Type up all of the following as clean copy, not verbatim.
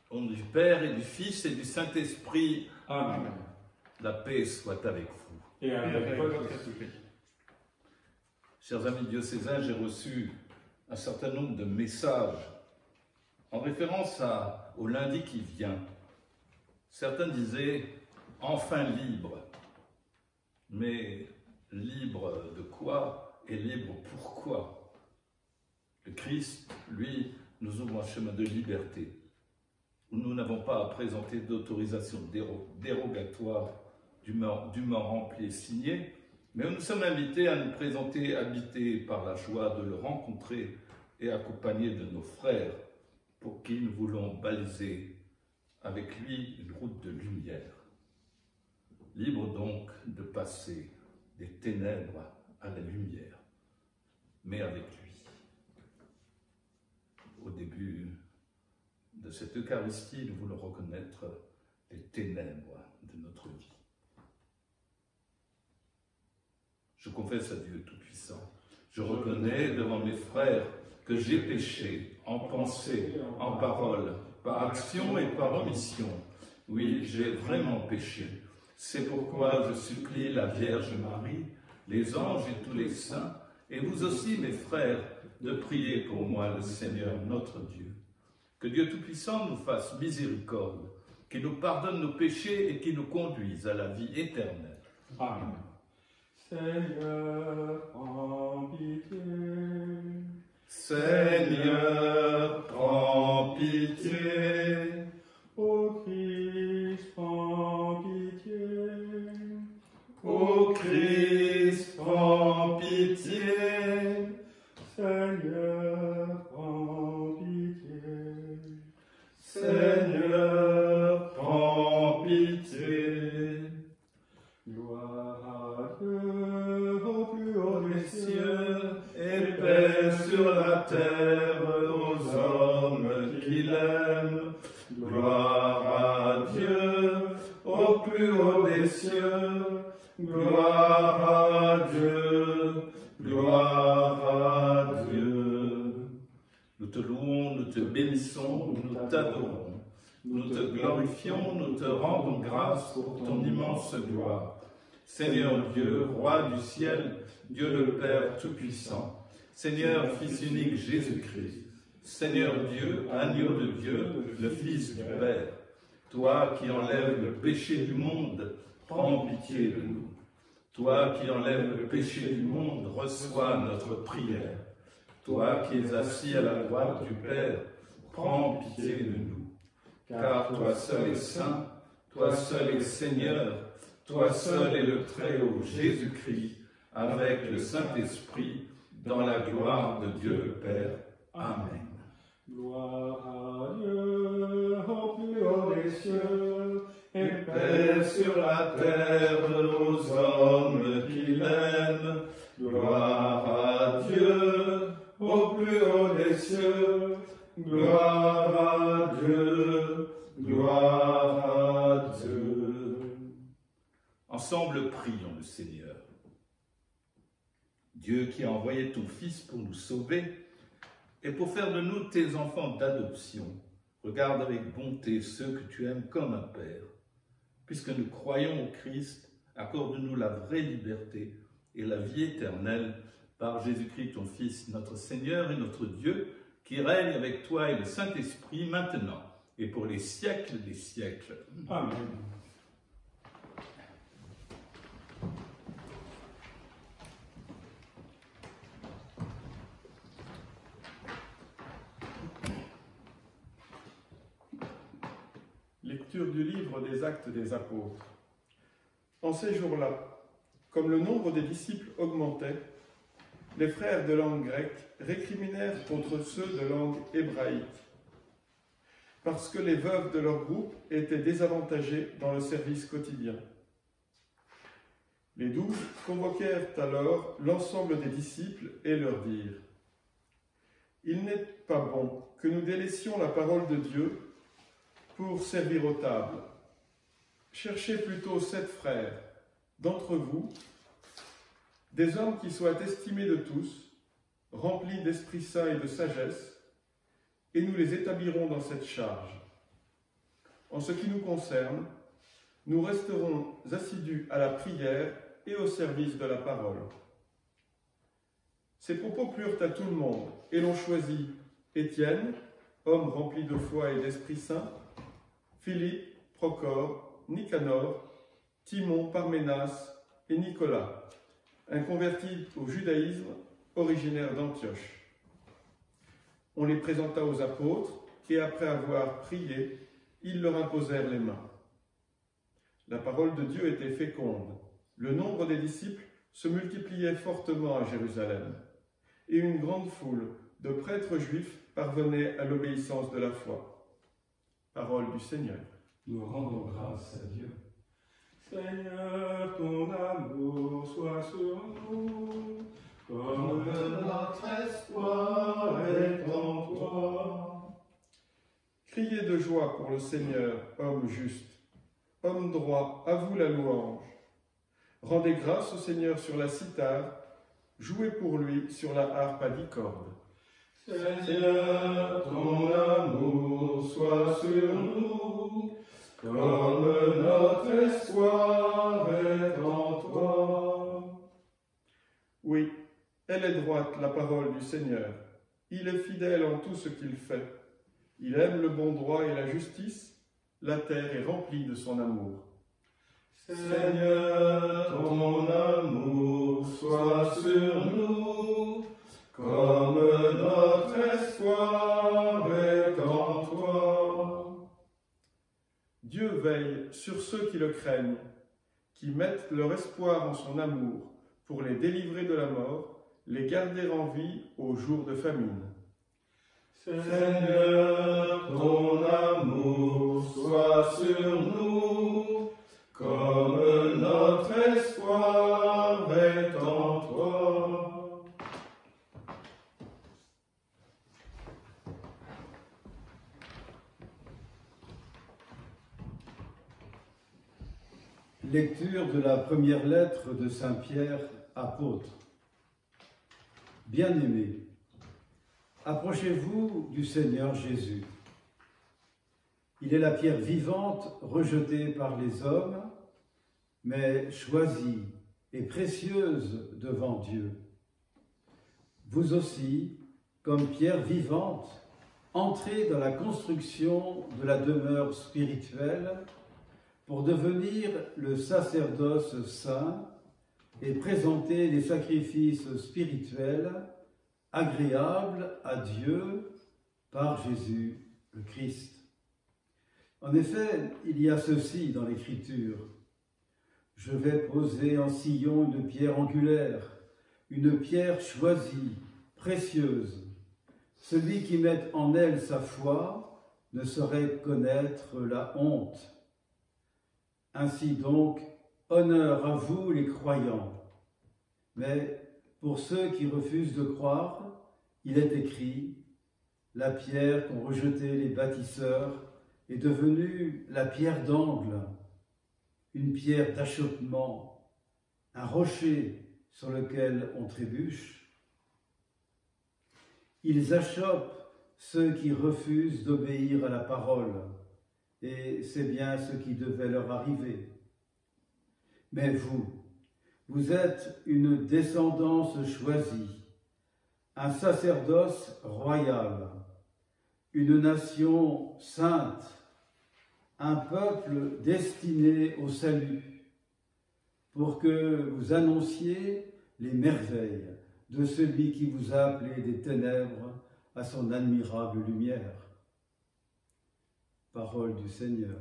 Au nom du Père et du Fils et du Saint-Esprit. Amen. La paix soit avec vous. Et avec votre esprit. Chers amis diocésains, j'ai reçu un certain nombre de messages en référence au lundi qui vient. Certains disaient « enfin libre ». Mais libre de quoi et libre pourquoi? Le Christ, lui, nous ouvre un chemin de liberté, où nous n'avons pas à présenter d'autorisation dérogatoire dûment remplie et signée, mais où nous sommes invités à nous présenter habités par la joie de le rencontrer et accompagnés de nos frères, pour qui nous voulons baliser avec lui une route de lumière. Libre donc de passer des ténèbres à la lumière, mais avec lui. Au début de cette Eucharistie, nous voulons reconnaître les ténèbres de notre vie. Je confesse à Dieu Tout-Puissant, je reconnais devant mes frères que j'ai péché en pensée, en parole, par action et par omission. Oui, j'ai vraiment péché. C'est pourquoi je supplie la Vierge Marie, les anges et tous les saints, et vous aussi, mes frères, de prier pour moi le Seigneur notre Dieu. Que Dieu Tout-Puissant nous fasse miséricorde, qu'il nous pardonne nos péchés et qu'il nous conduise à la vie éternelle. Amen. Seigneur, prends pitié. Seigneur, prends pitié. Ô Christ, prends pitié. Ô Christ, prends pitié. Seigneur, prends pitié. Seigneur, prends pitié. Gloire à Dieu au plus haut des Les cieux, cieux et paix sur la terre aux hommes qu'il aime. Gloire à Dieu au plus haut des cieux. Gloire à Dieu. Gloire à Dieu. Nous te louons, nous te bénissons, nous t'adorons. Nous te glorifions, nous te rendons grâce pour ton immense gloire. Seigneur Dieu, Roi du ciel, Dieu le Père Tout-Puissant, Seigneur Fils unique Jésus-Christ, Seigneur Dieu, Agneau de Dieu, le Fils du Père, toi qui enlèves le péché du monde, prends pitié de nous. Toi qui enlèves le péché du monde, reçois notre prière. Toi qui es assis à la droite du Père, prends pitié de nous. Car toi seul est saint, toi seul est Seigneur, toi seul est le Très-Haut Jésus-Christ, avec le Saint-Esprit, dans la gloire de Dieu le Père. Amen. Gloire à Dieu au plus haut des cieux, et Paix sur la terre aux hommes qu'il aime. Gloire à Dieu au plus haut des cieux. Gloire à Dieu. Gloire à Dieu. Ensemble, prions le Seigneur. Dieu qui a envoyé ton Fils pour nous sauver et pour faire de nous tes enfants d'adoption, regarde avec bonté ceux que tu aimes comme un Père. Puisque nous croyons au Christ, accorde-nous la vraie liberté et la vie éternelle par Jésus-Christ, ton Fils, notre Seigneur et notre Dieu, qui règne avec toi et le Saint-Esprit maintenant et pour les siècles des siècles. Amen. Lecture du livre des Actes des Apôtres. En ces jours-là, comme le nombre des disciples augmentait, les frères de langue grecque récriminèrent contre ceux de langue hébraïque, parce que les veuves de leur groupe étaient désavantagées dans le service quotidien. Les 12 convoquèrent alors l'ensemble des disciples et leur dirent : « Il n'est pas bon que nous délaissions la parole de Dieu pour servir aux tables. Cherchez plutôt 7 frères d'entre vous, des hommes qui soient estimés de tous, remplis d'Esprit Saint et de sagesse, et nous les établirons dans cette charge. En ce qui nous concerne, nous resterons assidus à la prière et au service de la parole. » Ces propos plurent à tout le monde, et l'on choisit Étienne, homme rempli de foi et d'Esprit Saint, Philippe, Procore, Nicanor, Timon, Parménas et Nicolas, un converti au judaïsme originaire d'Antioche. On les présenta aux apôtres, et après avoir prié, ils leur imposèrent les mains. La parole de Dieu était féconde. Le nombre des disciples se multipliait fortement à Jérusalem, et une grande foule de prêtres juifs parvenait à l'obéissance de la foi. Parole du Seigneur. Nous rendons grâce à Dieu. Seigneur, ton amour soit sur nous, comme notre espoir est en toi. Criez de joie pour le Seigneur, homme juste. Homme droit, à vous la louange. Rendez grâce au Seigneur sur la cithare, jouez pour lui sur la harpe à 10 cordes. Seigneur, ton amour soit sur nous, comme notre espoir est en toi. Oui, elle est droite, la parole du Seigneur. Il est fidèle en tout ce qu'il fait. Il aime le bon droit et la justice. La terre est remplie de son amour. Seigneur, ton amour soit sur nous, comme notre espoir est en toi. Dieu veille sur ceux qui le craignent, qui mettent leur espoir en son amour pour les délivrer de la mort, les garder en vie au jour de famine. Seigneur, ton amour soit sur nous, comme notre espoir est en toi. Lecture de la première lettre de Saint Pierre, apôtre. Bien-aimés, approchez-vous du Seigneur Jésus. Il est la pierre vivante rejetée par les hommes, mais choisie et précieuse devant Dieu. Vous aussi, comme pierre vivante, entrez dans la construction de la demeure spirituelle pour devenir le sacerdoce saint et présenter les sacrifices spirituels agréables à Dieu par Jésus le Christ. En effet, il y a ceci dans l'Écriture. Je vais poser en Sion une pierre angulaire, une pierre choisie, précieuse. Celui qui met en elle sa foi ne saurait connaître la honte. Ainsi donc, honneur à vous les croyants. Mais pour ceux qui refusent de croire, il est écrit « La pierre qu'ont rejetée les bâtisseurs est devenue la pierre d'angle, une pierre d'achoppement, un rocher sur lequel on trébuche. Ils achoppent ceux qui refusent d'obéir à la parole, et c'est bien ce qui devait leur arriver. Mais vous êtes une descendance choisie, un sacerdoce royal, une nation sainte, un peuple destiné au salut, pour que vous annonciez les merveilles de celui qui vous a appelé des ténèbres à son admirable lumière. Parole du Seigneur.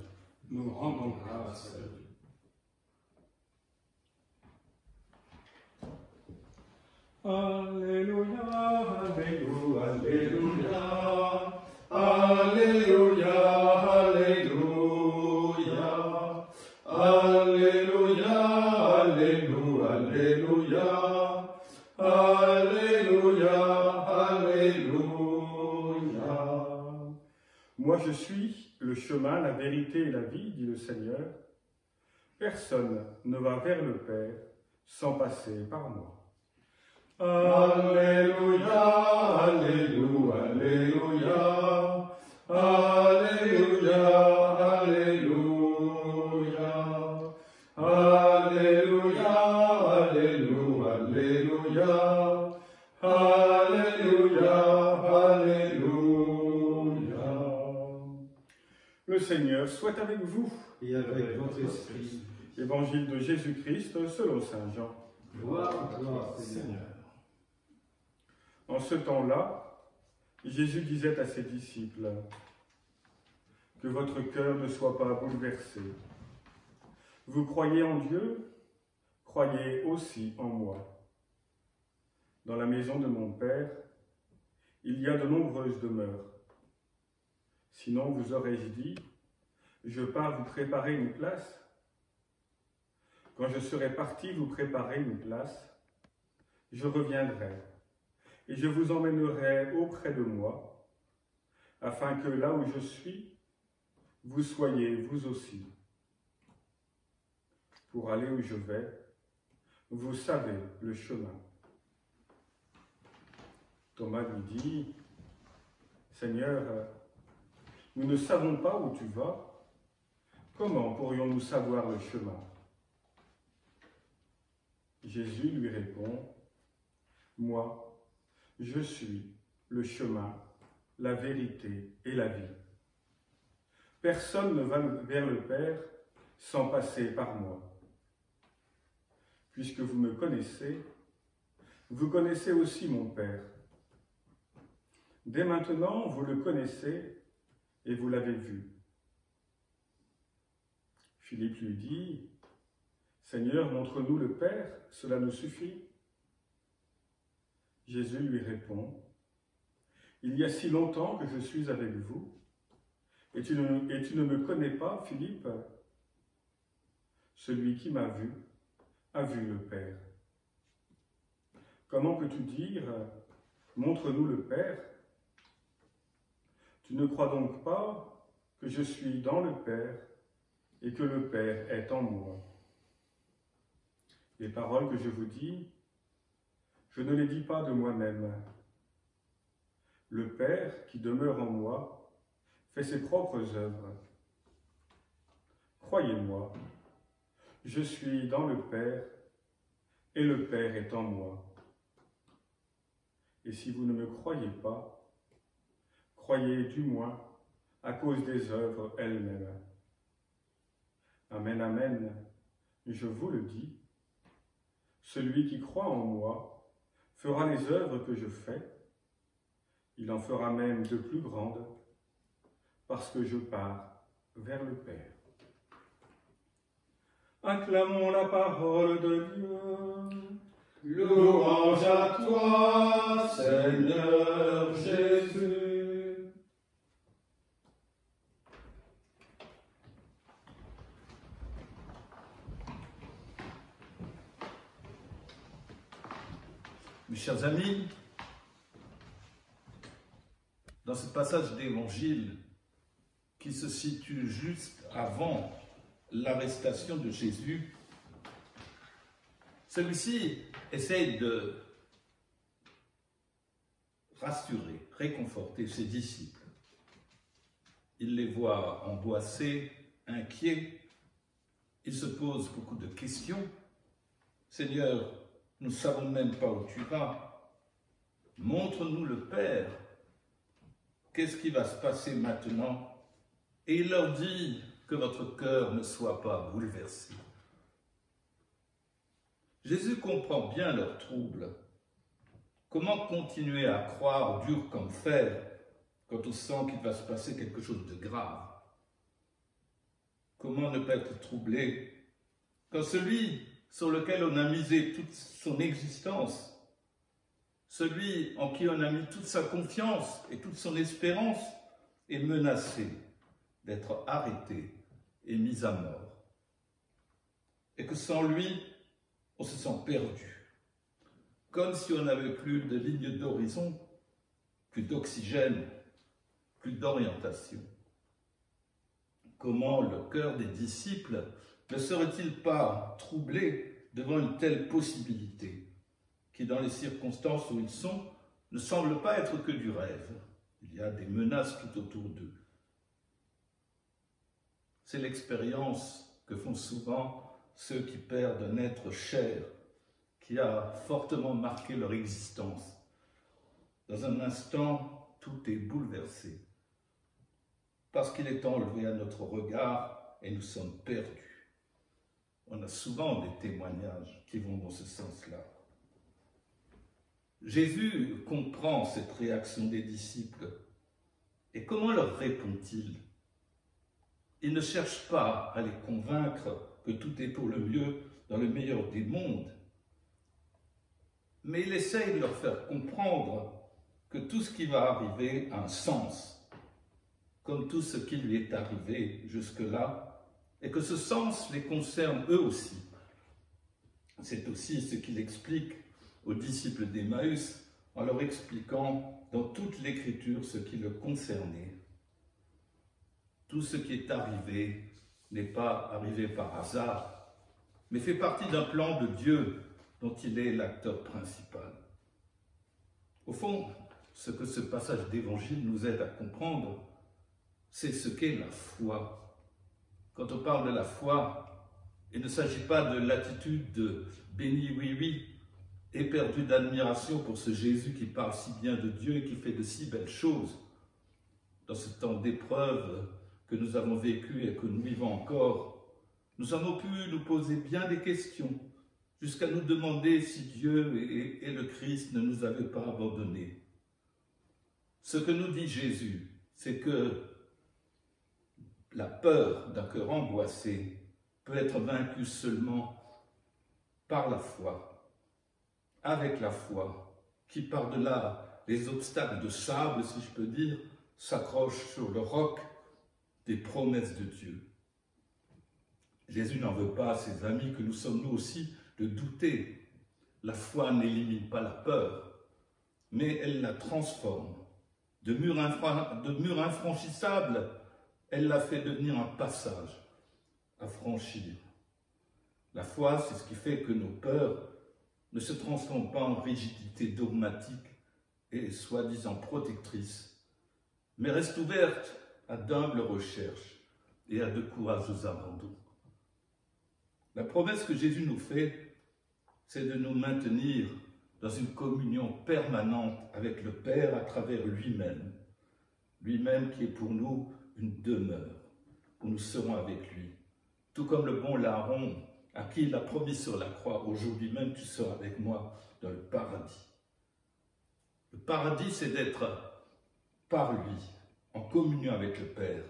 Nous rendons grâce à Dieu. Alléluia, Alléluia, Alléluia, Alléluia, Alléluia, Alléluia, Alléluia, Alléluia, Alléluia. Moi je suis le chemin, la vérité et la vie, dit le Seigneur. Personne ne va vers le Père sans passer par moi. Alléluia, Alléluia, Alléluia, Alléluia, Alléluia. Le Seigneur soit avec vous. Et avec votre esprit. Évangile de Jésus-Christ selon saint Jean. Gloire à toi, Seigneur. En ce temps-là, Jésus disait à ses disciples, « Que votre cœur ne soit pas bouleversé. Vous croyez en Dieu, croyez aussi en moi. Dans la maison de mon Père, il y a de nombreuses demeures. Sinon vous aurais-je dit, je pars vous préparer une place. Quand je serai parti vous préparer une place, je reviendrai et je vous emmènerai auprès de moi, afin que là où je suis, vous soyez vous aussi. Pour aller où je vais, vous savez le chemin. » Thomas lui dit, « Seigneur, nous ne savons pas où tu vas. Comment pourrions-nous savoir le chemin ?» Jésus lui répond, « Moi, je suis le chemin, la vérité et la vie. Personne ne va vers le Père sans passer par moi. Puisque vous me connaissez, vous connaissez aussi mon Père. Dès maintenant, vous le connaissez et vous l'avez vu. » Philippe lui dit, « Seigneur, montre-nous le Père, cela nous suffit. » Jésus lui répond, « Il y a si longtemps que je suis avec vous, et tu ne me connais pas, Philippe? Celui qui m'a vu a vu le Père. Comment peux-tu dire, montre-nous le Père? Tu ne crois donc pas que je suis dans le Père et que le Père est en moi? Les paroles que je vous dis, je ne les dis pas de moi-même. Le Père qui demeure en moi fait ses propres œuvres. Croyez-moi, je suis dans le Père et le Père est en moi. Et si vous ne me croyez pas, croyez du moins à cause des œuvres elles-mêmes. Amen, amen, je vous le dis, celui qui croit en moi fera les œuvres que je fais, il en fera même de plus grandes, parce que je pars vers le Père. Acclamons la parole de Dieu. Louange à toi, Seigneur Jésus. Mes chers amis, dans ce passage d'évangile qui se situe juste avant l'arrestation de Jésus, celui-ci essaye de rassurer, réconforter ses disciples. Il les voit angoissés, inquiets, il se pose beaucoup de questions. « Seigneur, nous ne savons même pas où tu vas. Montre-nous le Père. Qu'est-ce qui va se passer maintenant ?» Et il leur dit que votre cœur ne soit pas bouleversé. Jésus comprend bien leurs troubles. Comment continuer à croire dur comme fer quand on sent qu'il va se passer quelque chose de grave? Comment ne pas être troublé quand celui sur lequel on a misé toute son existence, celui en qui on a mis toute sa confiance et toute son espérance, est menacé d'être arrêté et mis à mort. Et que sans lui, on se sent perdu, comme si on n'avait plus de ligne d'horizon, plus d'oxygène, plus d'orientation. Comment le cœur des disciples ne serait-il pas troublé devant une telle possibilité, qui dans les circonstances où ils sont, ne semble pas être que du rêve? Il y a des menaces tout autour d'eux. C'est l'expérience que font souvent ceux qui perdent un être cher, qui a fortement marqué leur existence. Dans un instant, tout est bouleversé parce qu'il est enlevé à notre regard et nous sommes perdus. On a souvent des témoignages qui vont dans ce sens-là. Jésus comprend cette réaction des disciples. Et comment leur répond-il? Il ne cherche pas à les convaincre que tout est pour le mieux dans le meilleur des mondes, mais il essaye de leur faire comprendre que tout ce qui va arriver a un sens, comme tout ce qui lui est arrivé jusque-là, et que ce sens les concerne eux aussi. C'est aussi ce qu'il explique aux disciples d'Emmaüs en leur expliquant dans toute l'Écriture ce qui le concernait. Tout ce qui est arrivé n'est pas arrivé par hasard, mais fait partie d'un plan de Dieu dont il est l'acteur principal. Au fond, ce que ce passage d'évangile nous aide à comprendre, c'est ce qu'est la foi. Quand on parle de la foi, il ne s'agit pas de l'attitude de béni oui oui, éperdu d'admiration pour ce Jésus qui parle si bien de Dieu et qui fait de si belles choses. Dans ce temps d'épreuve que nous avons vécu et que nous vivons encore, nous avons pu nous poser bien des questions, jusqu'à nous demander si Dieu et le Christ ne nous avaient pas abandonnés. Ce que nous dit Jésus, c'est que la peur d'un cœur angoissé peut être vaincue seulement par la foi, avec la foi, qui par-delà les obstacles de sable, si je peux dire, s'accroche sur le roc des promesses de Dieu. Jésus n'en veut pas à ses amis que nous sommes nous aussi de douter. La foi n'élimine pas la peur, mais elle la transforme. De mur infranchissable, elle la fait devenir un passage à franchir. La foi, c'est ce qui fait que nos peurs ne se transforment pas en rigidité dogmatique et soi-disant protectrice, mais restent ouvertes à d'humbles recherches et à de courageux abandons. La promesse que Jésus nous fait, c'est de nous maintenir dans une communion permanente avec le Père à travers lui-même, lui-même qui est pour nous une demeure, où nous serons avec lui. Tout comme le bon larron à qui il a promis sur la croix, aujourd'hui même tu seras avec moi dans le paradis. Le paradis, c'est d'être par lui, en communion avec le Père.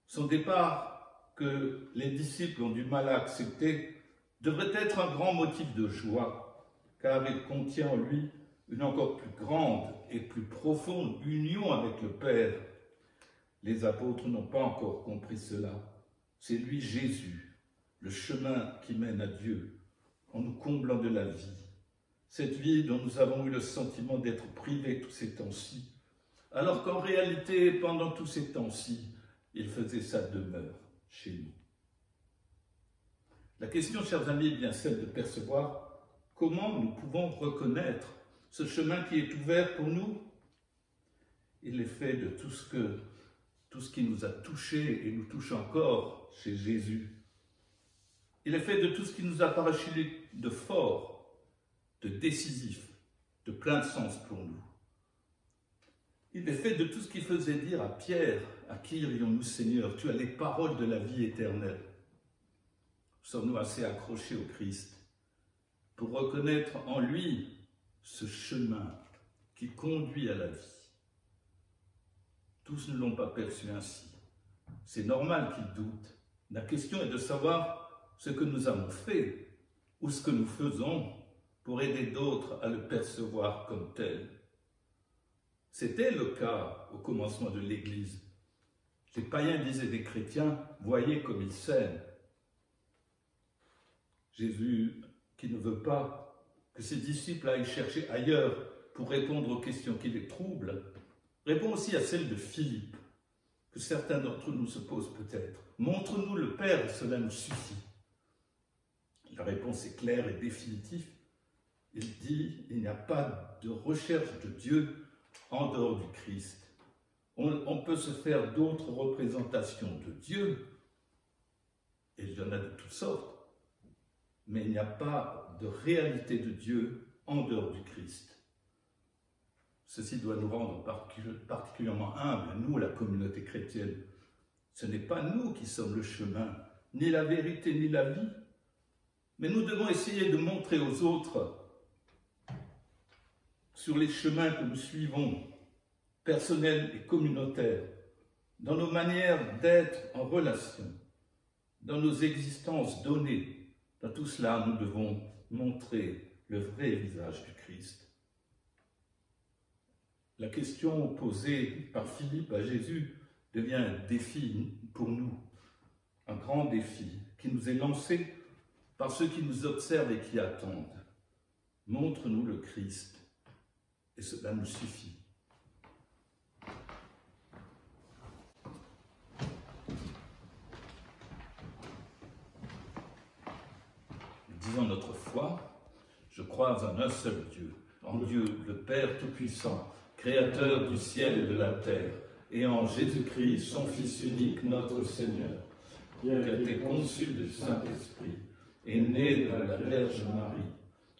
Son départ, que les disciples ont du mal à accepter, devrait être un grand motif de joie, car il contient en lui une encore plus grande et plus profonde union avec le Père. Les apôtres n'ont pas encore compris cela. C'est lui, Jésus, le chemin qui mène à Dieu, en nous comblant de la vie. Cette vie dont nous avons eu le sentiment d'être privés tous ces temps-ci, alors qu'en réalité, pendant tous ces temps-ci, il faisait sa demeure chez nous. La question, chers amis, est bien celle de percevoir comment nous pouvons reconnaître ce chemin qui est ouvert pour nous. Il est fait de tout ce qui nous a touchés et nous touche encore chez Jésus. Il est fait de tout ce qui nous a paru de fort, de décisif, de plein de sens pour nous. Il est fait de tout ce qui faisait dire à Pierre, à qui irions-nous, Seigneur, tu as les paroles de la vie éternelle. Sommes-nous assez accrochés au Christ pour reconnaître en lui ce chemin qui conduit à la vie? Tous ne l'ont pas perçu ainsi. C'est normal qu'ils doutent. La question est de savoir ce que nous avons fait ou ce que nous faisons pour aider d'autres à le percevoir comme tel. C'était le cas au commencement de l'Église. Les païens disaient des chrétiens, voyez comme ils s'aiment. Jésus, qui ne veut pas que ses disciples aillent chercher ailleurs pour répondre aux questions qui les troublent, répond aussi à celle de Philippe, que certains d'entre nous se posent peut-être. Montre-nous le Père et cela nous suffit. La réponse est claire et définitive. Il dit, il n'y a pas de recherche de Dieu en dehors du Christ. On peut se faire d'autres représentations de Dieu, et il y en a de toutes sortes, mais il n'y a pas de réalité de Dieu en dehors du Christ. Ceci doit nous rendre particulièrement humbles, nous, la communauté chrétienne. Ce n'est pas nous qui sommes le chemin, ni la vérité, ni la vie, mais nous devons essayer de montrer aux autres, sur les chemins que nous suivons, personnels et communautaires, dans nos manières d'être en relation, dans nos existences données, dans tout cela, nous devons montrer le vrai visage du Christ. La question posée par Philippe à Jésus devient un défi pour nous, un grand défi qui nous est lancé par ceux qui nous observent et qui attendent. Montre-nous le Christ, et cela nous suffit. Disons notre foi, je crois en un seul Dieu, en Dieu le Père Tout-Puissant, Créateur du ciel et de la terre, et en Jésus-Christ, son Fils unique, notre Seigneur, qui a été conçu du Saint-Esprit, est né de la Vierge Marie,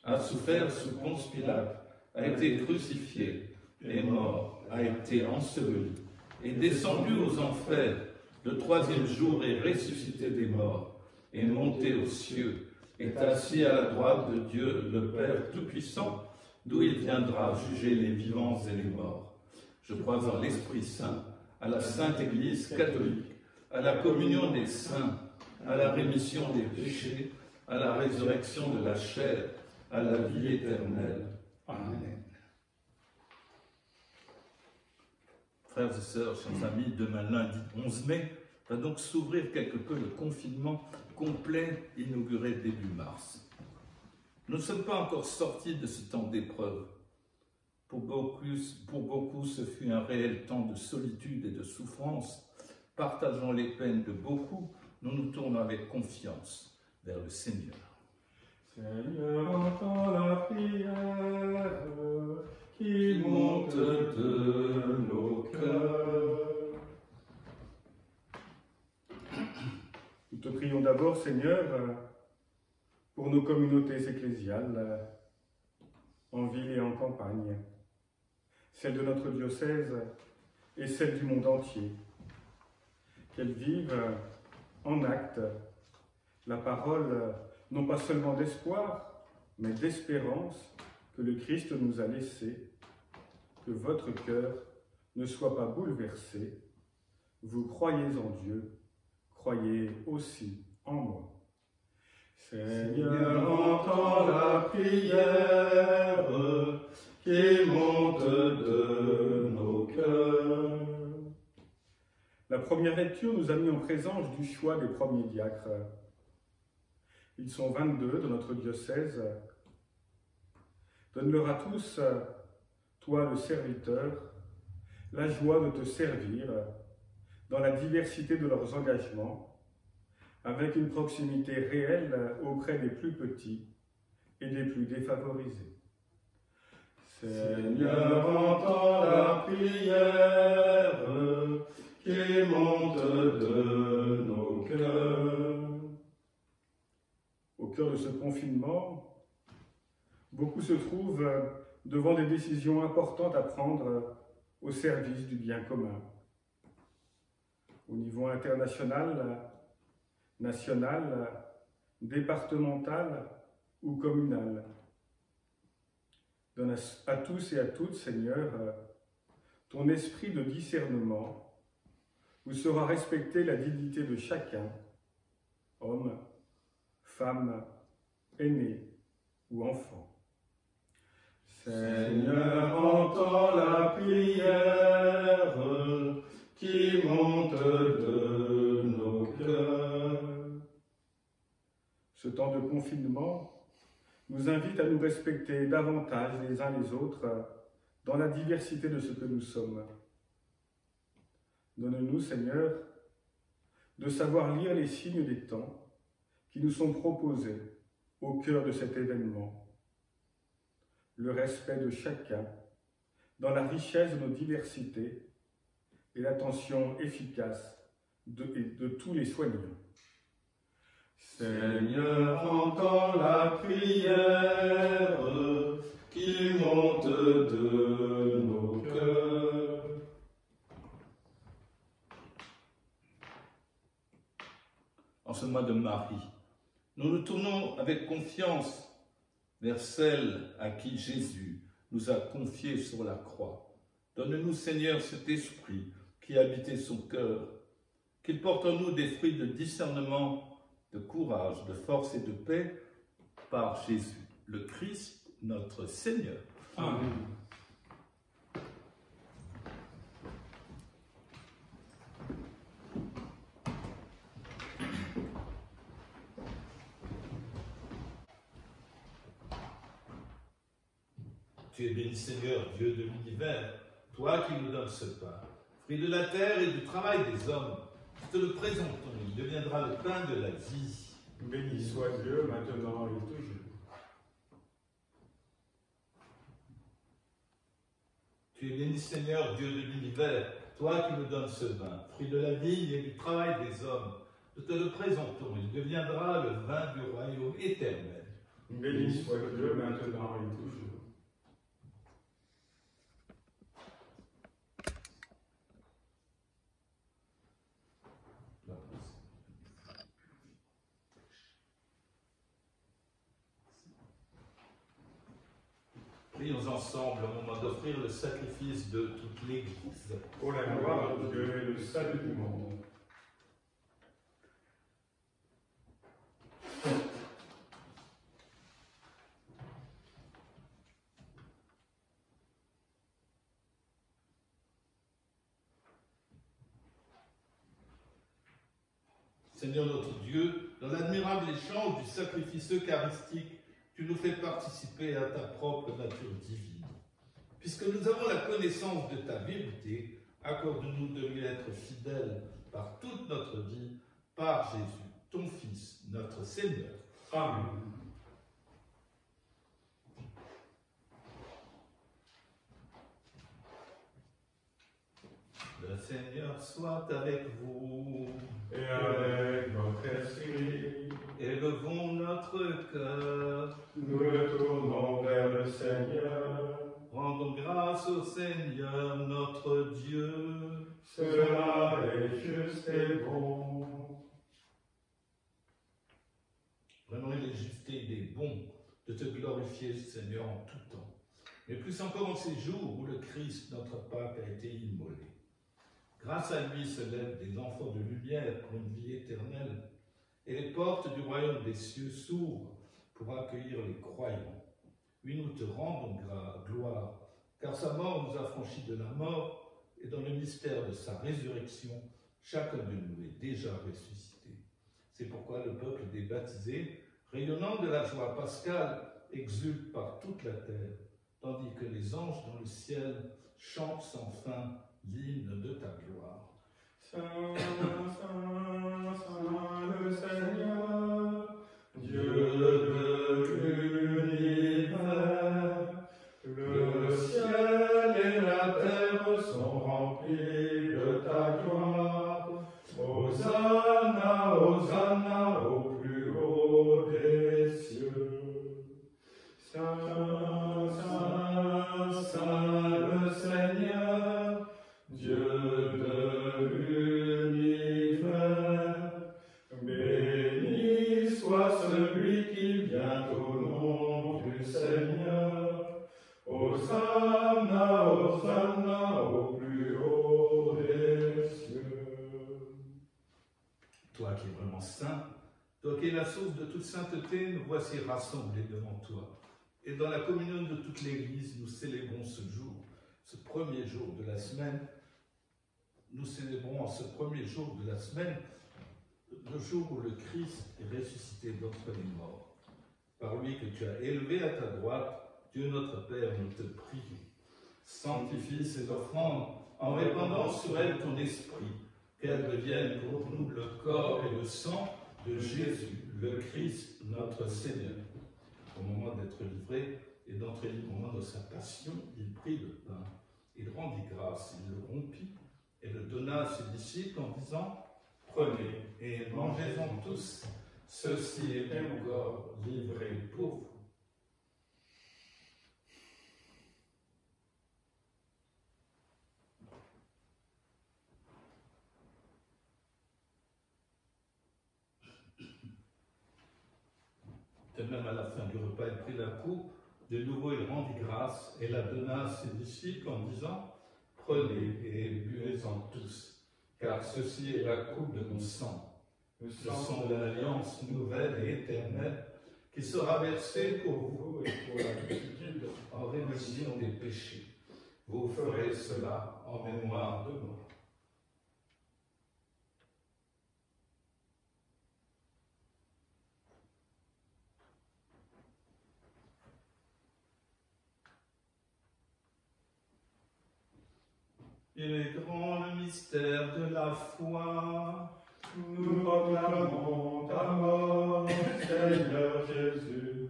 a souffert sous Ponce Pilate, a été crucifié, est mort, a été enseveli, est descendu aux enfers, le troisième jour est ressuscité des morts, est monté aux cieux, est assis à la droite de Dieu, le Père Tout-Puissant, d'où il viendra juger les vivants et les morts. Je crois en l'Esprit Saint, à la Sainte Église catholique, à la communion des saints, à la rémission des péchés, à la résurrection de la chair, à la vie éternelle. Amen. Frères et sœurs, chers amis, demain lundi 11 mai, va donc s'ouvrir quelque peu le confinement complet inauguré début mars. Nous ne sommes pas encore sortis de ce temps d'épreuve. Pour beaucoup, ce fut un réel temps de solitude et de souffrance. Partageant les peines de beaucoup, nous nous tournons avec confiance vers le Seigneur. Seigneur, entends la prière qui monte de nos cœurs. Nous te prions d'abord, Seigneur, pour nos communautés ecclésiales, en ville et en campagne, celles de notre diocèse et celles du monde entier, qu'elles vivent en acte la parole, non pas seulement d'espoir, mais d'espérance que le Christ nous a laissée, que votre cœur ne soit pas bouleversé. Vous croyez en Dieu, croyez aussi en moi. Seigneur, entends la prière qui monte de nos cœurs. La première lecture nous a mis en présence du choix des premiers diacres. Ils sont 22 dans notre diocèse. Donne-leur à tous, toi le serviteur, la joie de te servir dans la diversité de leurs engagements, avec une proximité réelle auprès des plus petits et des plus défavorisés. Seigneur, entends la prière qui monte de nos cœurs. Au cœur de ce confinement, beaucoup se trouvent devant des décisions importantes à prendre au service du bien commun. Au niveau international, national, départemental ou communal. Donne à tous et à toutes, Seigneur, ton esprit de discernement, où sera respectée la dignité de chacun, homme, femme, aîné ou enfant. Seigneur, entends la prière qui monte de nos cœurs. Ce temps de confinement nous invite à nous respecter davantage les uns les autres dans la diversité de ce que nous sommes. Donne-nous, Seigneur, de savoir lire les signes des temps qui nous sont proposés au cœur de cet événement. Le respect de chacun dans la richesse de nos diversités et l'attention efficace de tous les soignants. Seigneur, entends la prière qui monte de nos en ce mois de Marie. Nous nous tournons avec confiance vers celle à qui Jésus nous a confiés sur la croix. Donne-nous, Seigneur, cet esprit qui a habité son cœur, qu'il porte en nous des fruits de discernement, de courage, de force et de paix par Jésus, le Christ, notre Seigneur. Amen. Tu es béni, Seigneur, Dieu de l'univers, toi qui nous donnes ce pain, fruit de la terre et du travail des hommes. Nous te le présentons, il deviendra le pain de la vie. Béni soit Dieu, maintenant et toujours. Tu es béni, Seigneur, Dieu de l'univers, toi qui nous donnes ce vin, fruit de la vigne et du travail des hommes. Nous te le présentons, il deviendra le vin du royaume éternel. Béni soit Dieu, maintenant et toujours. Prions ensemble au moment d'offrir le sacrifice de toute l'Église. Pour la gloire de Dieu et le salut du monde. Seigneur notre Dieu, dans l'admirable échange du sacrifice eucharistique, tu nous fais participer à ta propre nature divine. Puisque nous avons la connaissance de ta vérité, accorde-nous de lui être fidèles par toute notre vie, par Jésus, ton Fils, notre Seigneur. Amen. Le Seigneur soit avec vous. Et avec votre esprit, Élevons notre cœur. nous le tournons vers le Seigneur. Rendons grâce au Seigneur notre Dieu. Cela est juste et bon. Vraiment, il est juste et il est bon de te glorifier, Seigneur, en tout temps. Mais plus encore en ces jours où le Christ, notre Pâque, a été immolé. Grâce à lui se lèvent des enfants de lumière pour une vie éternelle, et les portes du royaume des cieux s'ouvrent pour accueillir les croyants. Oui, nous te rendons gloire, car sa mort nous a franchis de la mort, et dans le mystère de sa résurrection, chacun de nous est déjà ressuscité. C'est pourquoi le peuple des baptisés, rayonnant de la joie pascale, exulte par toute la terre, tandis que les anges dans le ciel chantent sans fin l'hymne de ta gloire. Saint, Saint, Saint le Seigneur, Dieu de l'univers, le ciel et la terre sont remplis de ta gloire. Hosanna, Hosanna au plus haut des cieux. Saint, Saint, Saint le Seigneur, Dieu de l'univers, béni soit celui qui vient au nom du Seigneur. Hosanna, Hosanna au plus haut des cieux. Toi qui es vraiment saint, toi qui es la source de toute sainteté, nous voici rassemblés devant toi. Et dans la communion de toute l'Église, nous célébrons ce jour, ce premier jour de la semaine. Nous célébrons en ce premier jour de la semaine le jour où le Christ est ressuscité d'entre les morts. Par lui que tu as élevé à ta droite, Dieu notre Père, nous te prions. Sanctifie ces offrandes en répandant sur elles ton esprit, qu'elles deviennent pour nous le corps et le sang de Jésus, le Christ, notre Seigneur. Au moment d'être livré et d'entrer librement dans sa passion, il prit le pain, il rendit grâce, il le rompit et le donna à ses disciples en disant « Prenez et mangez-en tous, ceci est mon corps livré pour vous. » De même, à la fin du repas, il prit la coupe. De nouveau, il rendit grâce et la donna à ses disciples en disant « Prenez et buvez-en tous, car ceci est la coupe de mon sang, le sang de l'alliance nouvelle et éternelle, qui sera versé pour vous et pour la multitude en rémission des péchés. Vous ferez cela en mémoire de moi. » Il est grand le mystère de la foi. Nous proclamons ta mort, Seigneur Jésus.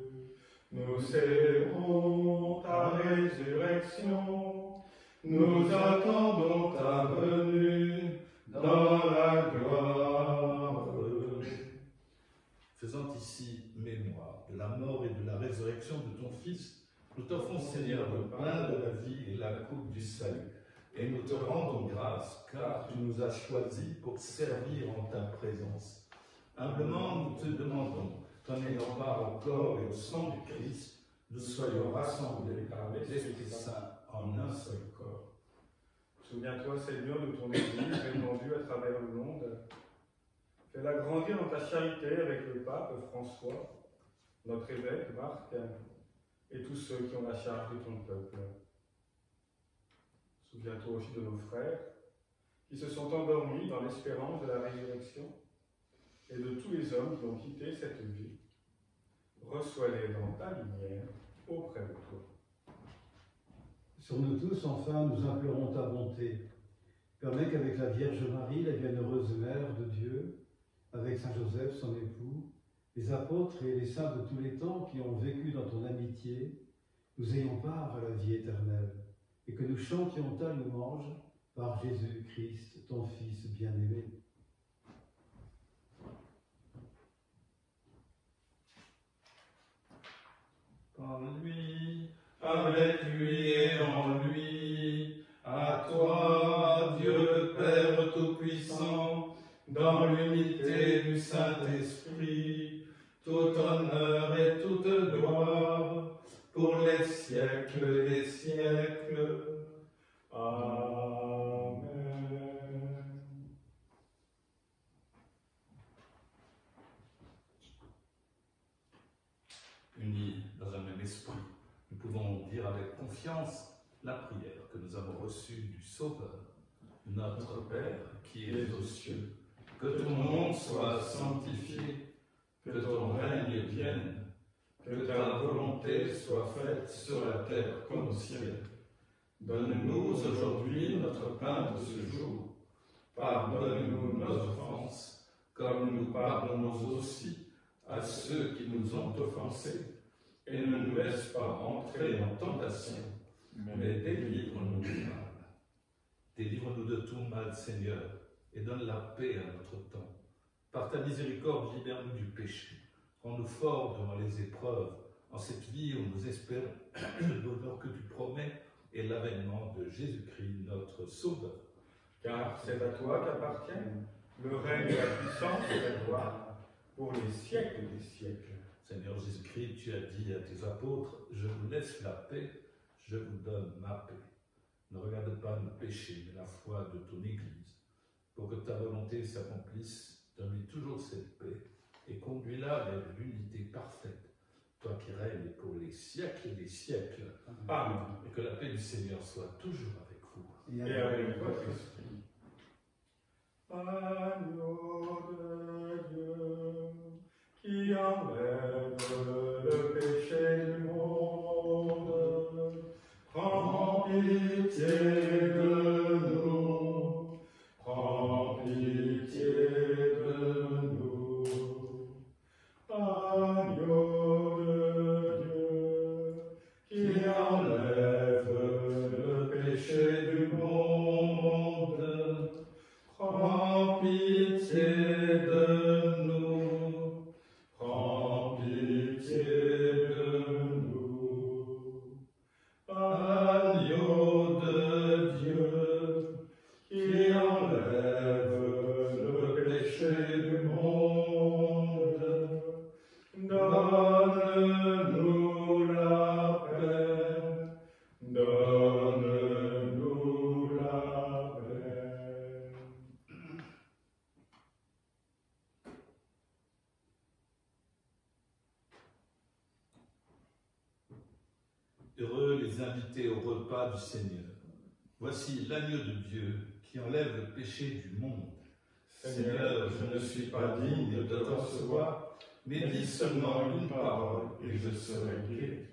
Nous célébrons ta résurrection. Nous attendons ta venue dans la gloire. Faisant ici mémoire de la mort et de la résurrection de ton Fils, nous t'offrons, Seigneur, le pain de la vie et la coupe du salut. Et nous te rendons grâce, car tu nous as choisis pour servir en ta présence. Humblement, nous te demandons, qu'en ayant part au corps et au sang du Christ, nous soyons rassemblés par l'Esprit Saint en un seul corps. Souviens-toi, Seigneur, de ton Église répandue à travers le monde. Fais-la grandir dans ta charité avec le pape François, notre évêque Marc, et tous ceux qui ont la charge de ton peuple. Souviens-toi aussi de nos frères qui se sont endormis dans l'espérance de la résurrection et de tous les hommes qui ont quitté cette vie. Reçois-les dans ta lumière auprès de toi. Sur nous tous, enfin, nous implorons ta bonté. Permets qu'avec la Vierge Marie, la bienheureuse Mère de Dieu, avec Saint Joseph, son époux, les apôtres et les saints de tous les temps qui ont vécu dans ton amitié, nous ayons part à la vie éternelle, et que nous chantions ta louange par Jésus-Christ, ton Fils bien-aimé. Par lui, avec lui et en lui, à toi, Dieu Père Tout-Puissant, dans l'unité du Saint-Esprit, tout honneur et toute gloire, pour les siècles des siècles. Amen. Unis dans un même esprit, nous pouvons dire avec confiance la prière que nous avons reçue du Sauveur. Notre Père qui es aux cieux, que ton nom soit sanctifié, que ton règne vienne, que ta volonté soit faite sur la terre comme au ciel. Donne-nous aujourd'hui notre pain de ce jour. Pardonne-nous nos offenses, comme nous pardonnons aussi à ceux qui nous ont offensés. Et ne nous laisse pas entrer en tentation, mais délivre-nous du mal. Délivre-nous de tout mal, Seigneur, et donne la paix à notre temps. Par ta miséricorde, libère-nous du péché. Rends-nous forts devant les épreuves, en cette vie où nous espérons le bonheur que tu promets et l'avènement de Jésus-Christ, notre Sauveur. Car c'est à toi qu'appartiennent le règne, la puissance et la gloire pour les siècles des siècles. Seigneur Jésus-Christ, tu as dit à tes apôtres, « Je vous laisse la paix, je vous donne ma paix. » Ne regarde pas nos péchés, mais la foi de ton Église. Pour que ta volonté s'accomplisse, donne-lui toujours cette paix et conduis-la vers l'unité parfaite, toi qui règnes pour les siècles des siècles. Amen. Et que la paix du Seigneur soit toujours avec vous. Et avec votre esprit. Agneau de Dieu, qui enlève le péché du monde, prends pitié de nous, prends pitié de nous. Agneau de Dieu, qui enlève le péché du monde, prends pitié de nous, prends pitié de nous. Agneau de Dieu, qui enlève le péché du monde, donne les invités au repas du Seigneur. Voici l'agneau de Dieu qui enlève le péché du monde. Seigneur, je ne suis pas digne de te recevoir, mais dis seulement une parole et je serai guéri.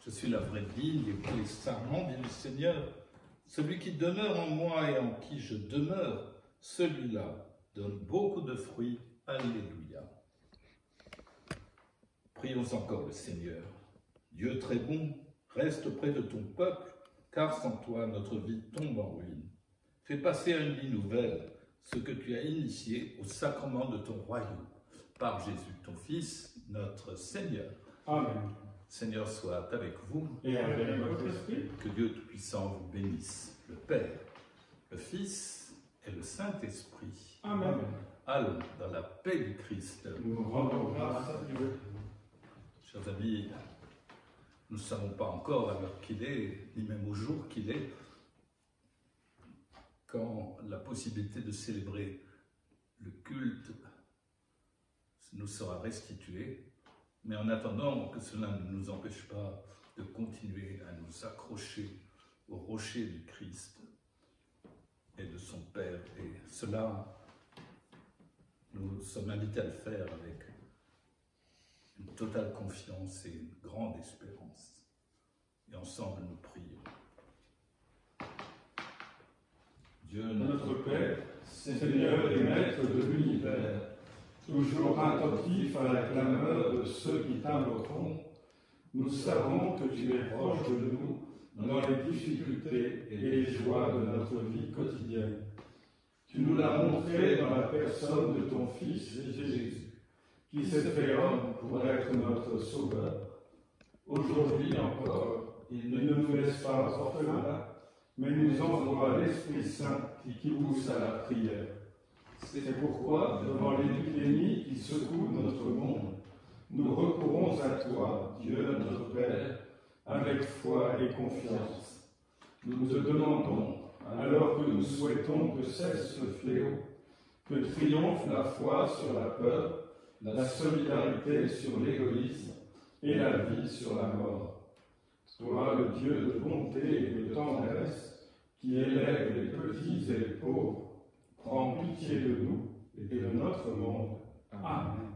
Je suis la vraie vigne, et vous les sarments, dit le Seigneur. Celui qui demeure en moi et en qui je demeure, celui-là donne beaucoup de fruits. Alléluia. Prions encore le Seigneur. Dieu très bon, reste près de ton peuple, car sans toi, notre vie tombe en ruine. Fais passer à une vie nouvelle ce que tu as initié au sacrement de ton royaume, par Jésus, ton Fils, notre Seigneur. Amen. Seigneur soit avec vous. Et avec votre esprit. Que Dieu Tout-Puissant vous bénisse, le Père, le Fils et le Saint-Esprit. Amen. Allons dans la paix du Christ. Nous rendons grâce à Dieu. Chers amis, nous ne savons pas encore à l'heure qu'il est, ni même au jour qu'il est, quand la possibilité de célébrer le culte nous sera restituée. Mais en attendant que cela ne nous empêche pas de continuer à nous accrocher au rocher du Christ et de son Père. Et cela, nous sommes invités à le faire avec une totale confiance et une grande espérance. Et ensemble, nous prions. Dieu Notre Père, Seigneur et Maître de l'univers, toujours attentif à la clameur de ceux qui t'invoqueront, nous savons que tu es proche de nous dans les difficultés et les joies de notre vie quotidienne. Tu nous l'as montré dans la personne de ton Fils Jésus, qui s'est fait homme pour être notre Sauveur. Aujourd'hui encore, il ne nous laisse pas orphelins, mais nous envoie l'Esprit Saint qui pousse à la prière. C'est pourquoi, devant l'épidémie qui secoue notre monde, nous recourons à toi, Dieu notre Père, avec foi et confiance. Nous te demandons, alors que nous souhaitons que cesse ce fléau, que triomphe la foi sur la peur, la solidarité sur l'égoïsme et la vie sur la mort. Toi, le Dieu de bonté et de tendresse, qui élève les petits et les pauvres, prends pitié de nous et de notre monde. Amen.